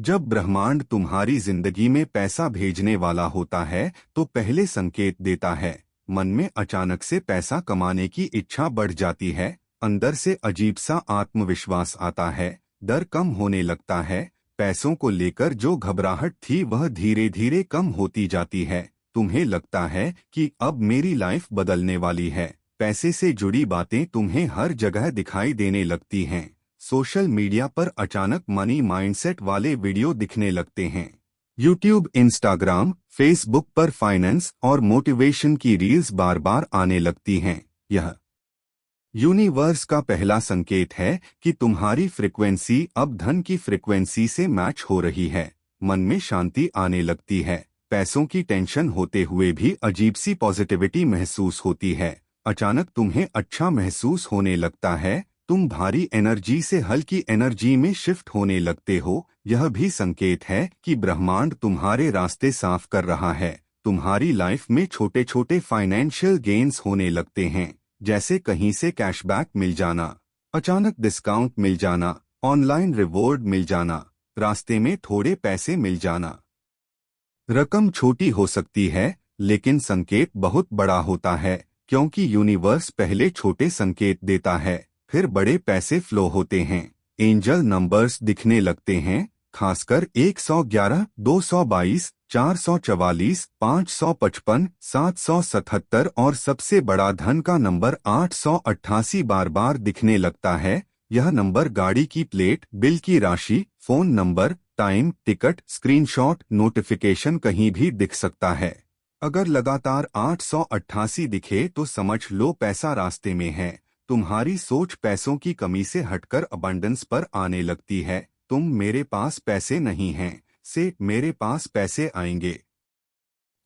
जब ब्रह्मांड तुम्हारी जिंदगी में पैसा भेजने वाला होता है तो पहले संकेत देता है। मन में अचानक से पैसा कमाने की इच्छा बढ़ जाती है, अंदर से अजीब सा आत्मविश्वास आता है, डर कम होने लगता है। पैसों को लेकर जो घबराहट थी वह धीरे धीरे कम होती जाती है। तुम्हें लगता है कि अब मेरी लाइफ बदलने वाली है। पैसे से जुड़ी बातें तुम्हें हर जगह दिखाई देने लगती हैं। सोशल मीडिया पर अचानक मनी माइंडसेट वाले वीडियो दिखने लगते हैं। यूट्यूब, इंस्टाग्राम, फेसबुक पर फाइनेंस और मोटिवेशन की रील्स बार बार आने लगती हैं। यह यूनिवर्स का पहला संकेत है कि तुम्हारी फ्रिक्वेंसी अब धन की फ्रिक्वेंसी से मैच हो रही है। मन में शांति आने लगती है। पैसों की टेंशन होते हुए भी अजीब सी पॉजिटिविटी महसूस होती है। अचानक तुम्हें अच्छा महसूस होने लगता है। तुम भारी एनर्जी से हल्की एनर्जी में शिफ्ट होने लगते हो। यह भी संकेत है कि ब्रह्मांड तुम्हारे रास्ते साफ कर रहा है। तुम्हारी लाइफ में छोटे छोटे फाइनेंशियल गेन्स होने लगते हैं, जैसे कहीं से कैशबैक मिल जाना, अचानक डिस्काउंट मिल जाना, ऑनलाइन रिवॉर्ड मिल जाना, रास्ते में थोड़े पैसे मिल जाना। रकम छोटी हो सकती है, लेकिन संकेत बहुत बड़ा होता है, क्योंकि यूनिवर्स पहले छोटे संकेत देता है, फिर बड़े पैसे फ्लो होते हैं। एंजल नंबर्स दिखने लगते हैं, खासकर 111, 222, 444, 555, 777 और सबसे बड़ा धन का नंबर 888 बार बार दिखने लगता है। यह नंबर गाड़ी की प्लेट, बिल की राशि, phone number, time, ticket, screenshot, notification कहीं भी दिख सकता है। अगर लगातार 888 दिखे तो समझ लो पैसा रास्ते में है। तुम्हारी सोच पैसों की कमी से हटकर अबंडेंस पर आने लगती है। तुम मेरे पास पैसे नहीं हैं से मेरे पास पैसे आएंगे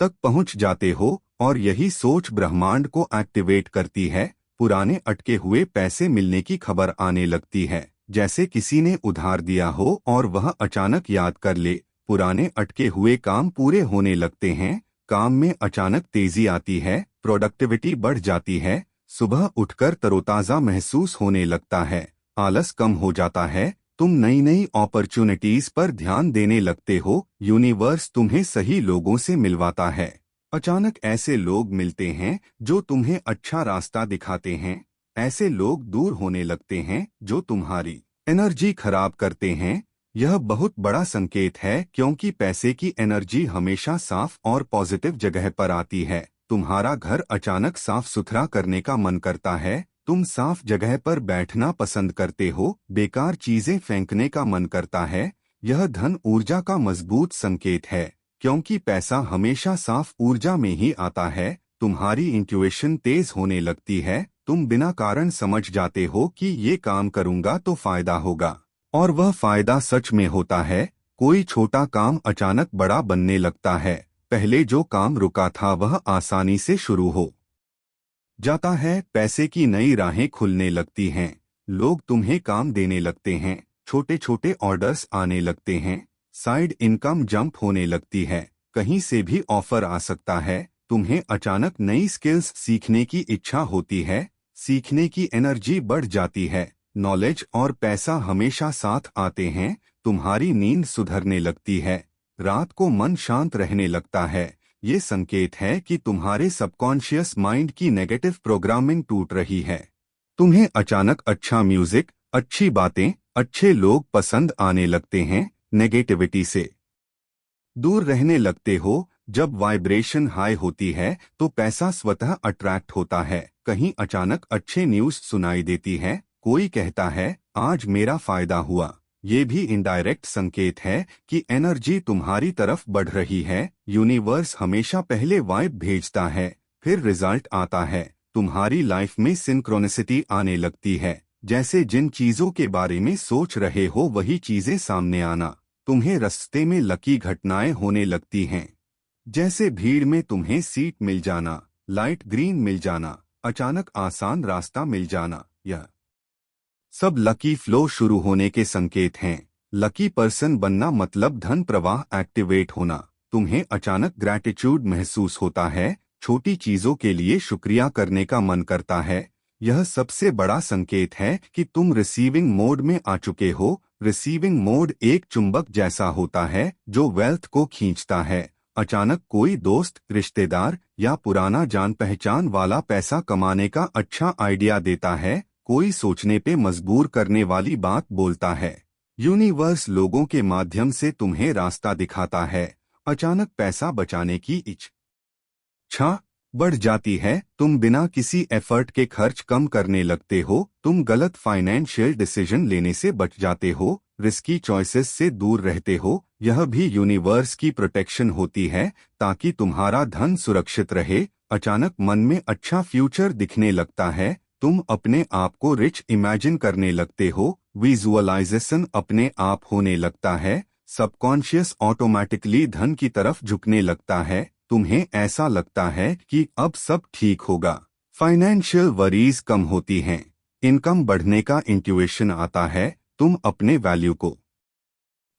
तक पहुंच जाते हो, और यही सोच ब्रह्मांड को एक्टिवेट करती है। पुराने अटके हुए पैसे मिलने की खबर आने लगती है, जैसे किसी ने उधार दिया हो और वह अचानक याद कर ले। पुराने अटके हुए काम पूरे होने लगते हैं। काम में अचानक तेजी आती है, प्रोडक्टिविटी बढ़ जाती है। सुबह उठकर तरोताजा महसूस होने लगता है, आलस कम हो जाता है। तुम नई नई अपॉर्चुनिटीज पर ध्यान देने लगते हो। यूनिवर्स तुम्हें सही लोगों से मिलवाता है। अचानक ऐसे लोग मिलते हैं जो तुम्हें अच्छा रास्ता दिखाते हैं। ऐसे लोग दूर होने लगते हैं जो तुम्हारी एनर्जी खराब करते हैं। यह बहुत बड़ा संकेत है, क्योंकि पैसे की एनर्जी हमेशा साफ और पॉजिटिव जगह पर आती है। तुम्हारा घर अचानक साफ सुथरा करने का मन करता है। तुम साफ जगह पर बैठना पसंद करते हो, बेकार चीजें फेंकने का मन करता है। यह धन ऊर्जा का मजबूत संकेत है, क्योंकि पैसा हमेशा साफ ऊर्जा में ही आता है। तुम्हारी इंट्यूएशन तेज होने लगती है। तुम बिना कारण समझ जाते हो कि ये काम करूंगा तो फायदा होगा, और वह फायदा सच में होता है। कोई छोटा काम अचानक बड़ा बनने लगता है। पहले जो काम रुका था वह आसानी से शुरू हो जाता है। पैसे की नई राहें खुलने लगती हैं। लोग तुम्हें काम देने लगते हैं। छोटे छोटे ऑर्डर्स आने लगते हैं। साइड इनकम जंप होने लगती है। कहीं से भी ऑफर आ सकता है। तुम्हें अचानक नई स्किल्स सीखने की इच्छा होती है। सीखने की एनर्जी बढ़ जाती है। नॉलेज और पैसा हमेशा साथ आते हैं। तुम्हारी नींद सुधरने लगती है। रात को मन शांत रहने लगता है। ये संकेत है कि तुम्हारे सबकॉन्शियस माइंड की नेगेटिव प्रोग्रामिंग टूट रही है। तुम्हें अचानक अच्छा म्यूजिक, अच्छी बातें, अच्छे लोग पसंद आने लगते हैं। नेगेटिविटी से दूर रहने लगते हो। जब वाइब्रेशन हाई होती है तो पैसा स्वतः अट्रैक्ट होता है। कहीं अचानक अच्छे न्यूज़ सुनाई देती है। कोई कहता है आज मेरा फायदा हुआ। ये भी इनडायरेक्ट संकेत है कि एनर्जी तुम्हारी तरफ बढ़ रही है। यूनिवर्स हमेशा पहले वाइब भेजता है, फिर रिजल्ट आता है। तुम्हारी लाइफ में सिंक्रोनिसिटी आने लगती है, जैसे जिन चीजों के बारे में सोच रहे हो वही चीजें सामने आना। तुम्हें रास्ते में लकी घटनाएं होने लगती हैं, जैसे भीड़ में तुम्हें सीट मिल जाना, लाइट ग्रीन मिल जाना, अचानक आसान रास्ता मिल जाना। यह सब लकी फ्लो शुरू होने के संकेत हैं। लकी पर्सन बनना मतलब धन प्रवाह एक्टिवेट होना। तुम्हें अचानक ग्रैटिट्यूड महसूस होता है। छोटी चीजों के लिए शुक्रिया करने का मन करता है। यह सबसे बड़ा संकेत है कि तुम रिसीविंग मोड में आ चुके हो। रिसीविंग मोड एक चुंबक जैसा होता है जो वेल्थ को खींचता है। अचानक कोई दोस्त, रिश्तेदार या पुराना जान पहचान वाला पैसा कमाने का अच्छा आइडिया देता है, कोई सोचने पे मजबूर करने वाली बात बोलता है। यूनिवर्स लोगों के माध्यम से तुम्हें रास्ता दिखाता है। अचानक पैसा बचाने की इच्छा बढ़ जाती है। तुम बिना किसी एफर्ट के खर्च कम करने लगते हो। तुम गलत फाइनेंशियल डिसीजन लेने से बच जाते हो, रिस्की चॉइसेस से दूर रहते हो। यह भी यूनिवर्स की प्रोटेक्शन होती है ताकि तुम्हारा धन सुरक्षित रहे। अचानक मन में अच्छा फ्यूचर दिखने लगता है। तुम अपने आप को रिच इमेजिन करने लगते हो। विजुअलाइजेशन अपने आप होने लगता है। सबकॉन्शियस ऑटोमेटिकली धन की तरफ झुकने लगता है। तुम्हें ऐसा लगता है कि अब सब ठीक होगा। फाइनेंशियल वरीज कम होती हैं। इनकम बढ़ने का इंट्यूशन आता है। तुम अपने वैल्यू को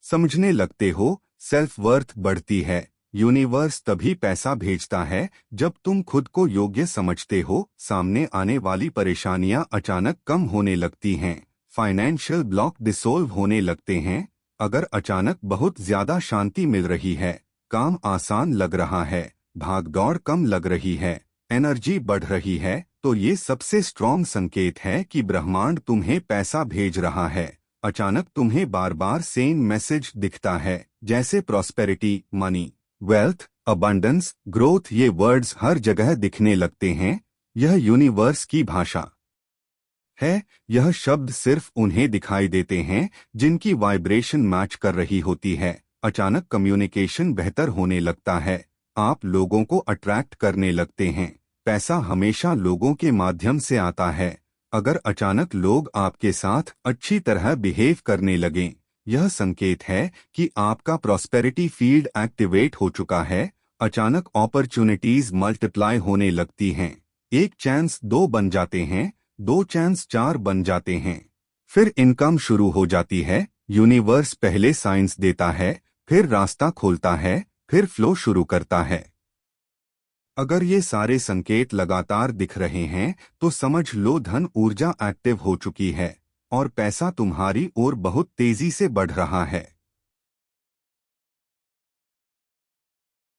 समझने लगते हो। सेल्फ वर्थ बढ़ती है। यूनिवर्स तभी पैसा भेजता है जब तुम खुद को योग्य समझते हो। सामने आने वाली परेशानियां अचानक कम होने लगती हैं। फाइनेंशियल ब्लॉक डिसोल्व होने लगते हैं। अगर अचानक बहुत ज्यादा शांति मिल रही है, काम आसान लग रहा है, भागदौड़ कम लग रही है, एनर्जी बढ़ रही है, तो ये सबसे स्ट्रॉन्ग संकेत है कि ब्रह्मांड तुम्हें पैसा भेज रहा है। अचानक तुम्हें बार बार सेम मैसेज दिखता है, जैसे prosperity, money, wealth, abundance, growth. ये वर्ड्स हर जगह दिखने लगते हैं। यह यूनिवर्स की भाषा है। यह शब्द सिर्फ उन्हें दिखाई देते हैं जिनकी वाइब्रेशन मैच कर रही होती है। अचानक कम्युनिकेशन बेहतर होने लगता है। आप लोगों को अट्रैक्ट करने लगते हैं। पैसा हमेशा लोगों के माध्यम से आता है। अगर अचानक लोग आपके साथ अच्छी तरह बिहेव करने लगें, यह संकेत है कि आपका प्रॉस्पेरिटी फील्ड एक्टिवेट हो चुका है। अचानक अपॉर्चुनिटीज मल्टीप्लाई होने लगती हैं। एक चांस 2 बन जाते हैं, 2 चांस 4 बन जाते हैं। फिर इनकम शुरू हो जाती है। यूनिवर्स पहले साइंस देता है, फिर रास्ता खोलता है, फिर फ्लो शुरू करता है। अगर ये सारे संकेत लगातार दिख रहे हैं तो समझ लो धन ऊर्जा एक्टिव हो चुकी है और पैसा तुम्हारी ओर बहुत तेजी से बढ़ रहा है।